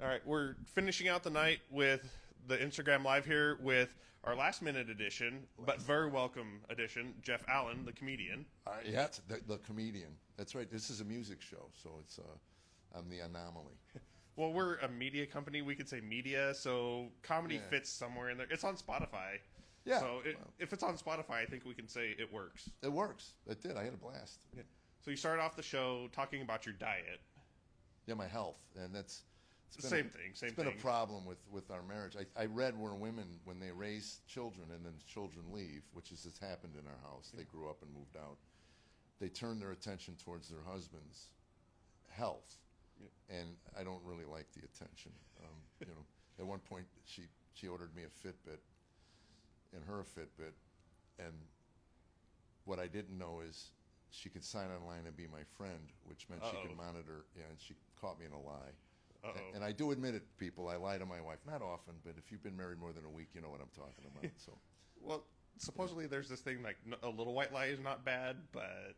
All right, we're finishing out the night with the Instagram Live here with our last-minute edition, but very welcome edition, Jeff Allen, the comedian. Yeah, it's the comedian. That's right. This is a music show, so it's I'm the anomaly. Well, we're a media company. We could say media, so comedy fits somewhere in there. It's on Spotify. Yeah. So if it's on Spotify, I think we can say it works. It works. It did. I had a blast. Yeah. So you started off the show talking about your diet. Yeah, my health, and that's Same thing. It's been a problem with our marriage. I read where women, when they raise children and then children leave, which has happened in our house, they grew up and moved out, they turn their attention towards their husband's health, and I don't really like the attention. At one point she ordered me a Fitbit, and her a Fitbit, and what I didn't know is she could sign online and be my friend, which meant she could monitor. Yeah, and she caught me in a lie. And I do admit it, people. I lie to my wife, not often, but if you've been married more than a week, you know what I'm talking about. So, well, supposedly there's this thing like a little white lie is not bad, but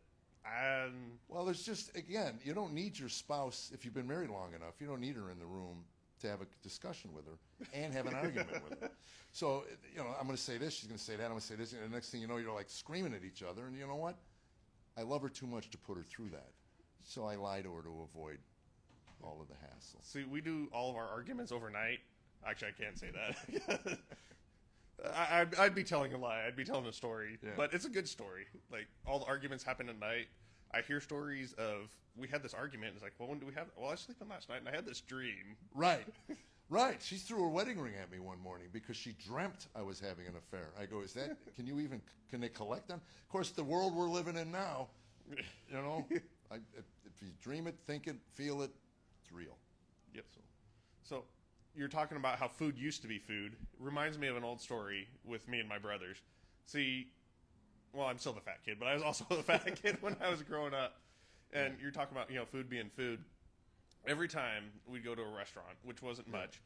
well, there's just, again, you don't need your spouse if you've been married long enough. You don't need her in the room to have a discussion with her and have an argument with her. So, I'm going to say this, she's going to say that, I'm going to say this, and the next thing you know, you're like screaming at each other. And you know what? I love her too much to put her through that. So I lie to her to avoid all of the hassle. See, we do all of our arguments overnight. Actually, I can't say that. I'd be telling a lie. I'd be telling a story. Yeah. But it's a good story. Like, all the arguments happen at night. I hear stories of, we had this argument. It's like, well, when do we have it? Well, I was sleeping last night, and I had this dream. Right. Right. She threw her wedding ring at me one morning because she dreamt I was having an affair. I go, can they collect on? Of course, the world we're living in now, if you dream it, think it, feel it, it's real. Yep. So you're talking about how food used to be food. Reminds me of an old story with me and my brothers. See, well, I'm still the fat kid, but I was also the fat kid when I was growing up. And you're talking about, food being food. Every time we'd go to a restaurant, which wasn't much,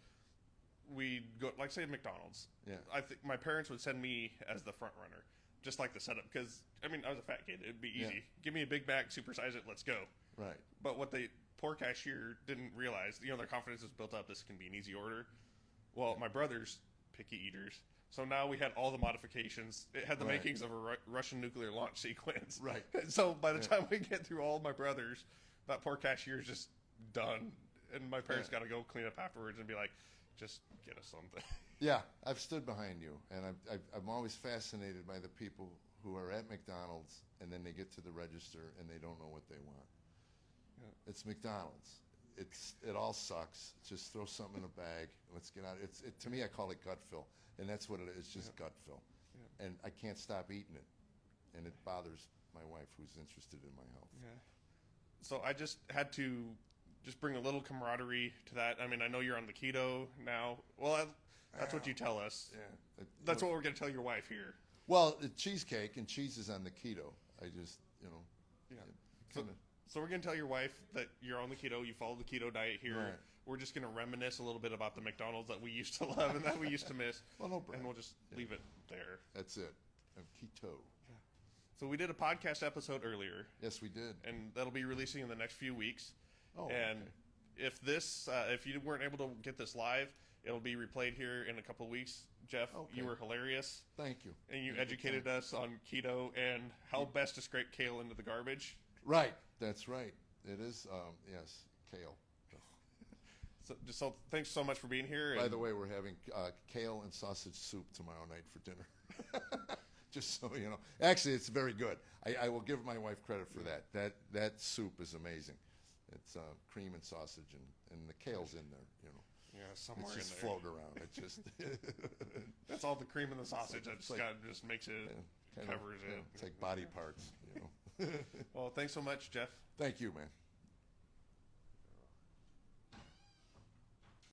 we'd go, like, say, McDonald's. Yeah. I think my parents would send me as the front runner, just like the setup, because, I was a fat kid. It'd be easy. Yeah. Give me a Big Mac, supersize it, let's go. Right. But what the poor cashier didn't realize, their confidence was built up, this can be an easy order. Well, my brothers, picky eaters, so now we had all the modifications. It had the makings of a Russian nuclear launch sequence. Right. So by the time we get through all of my brothers, that poor cashier is just done. And my parents got to go clean up afterwards and be like, just get us something. Yeah, I've stood behind you, and I'm always fascinated by the people who are at McDonald's and then they get to the register and they don't know what they want. Yeah. It's McDonald's. It all sucks. Just throw something in a bag. Let's get out. To me, I call it gut fill, and that's what it is. It's just gut fill, and I can't stop eating it, and it bothers my wife, who's interested in my health. Yeah. So I just had to bring a little camaraderie to that. I know you're on the keto now. Well, that's what you tell us. Yeah. That's what we're going to tell your wife here. Well, cheesecake and cheese is on the keto. I just, Yeah. So we're going to tell your wife that you're on the keto, you follow the keto diet here. Right. We're just going to reminisce a little bit about the McDonald's that we used to love and that we used to miss. Well, no problem. And we'll just leave it there. That's it. I'm keto. Yeah. So we did a podcast episode earlier. Yes, we did. And that'll be releasing in the next few weeks. Oh, and if you weren't able to get this live, it'll be replayed here in a couple of weeks. Jeff, you were hilarious. Thank you. And you educated us on keto and how best to scrape kale into the garbage. Right. That's right. It is, yes, kale. So thanks so much for being here. By the way, we're having kale and sausage soup tomorrow night for dinner. Just so you know. Actually, it's very good. I will give my wife credit for that. That soup is amazing. It's cream and sausage, and the kale's in there, Yeah, somewhere it's just in there. float around. It just that's all the cream and the sausage. That just makes it covers it. It's like body parts, Well, thanks so much, Jeff. Thank you, man.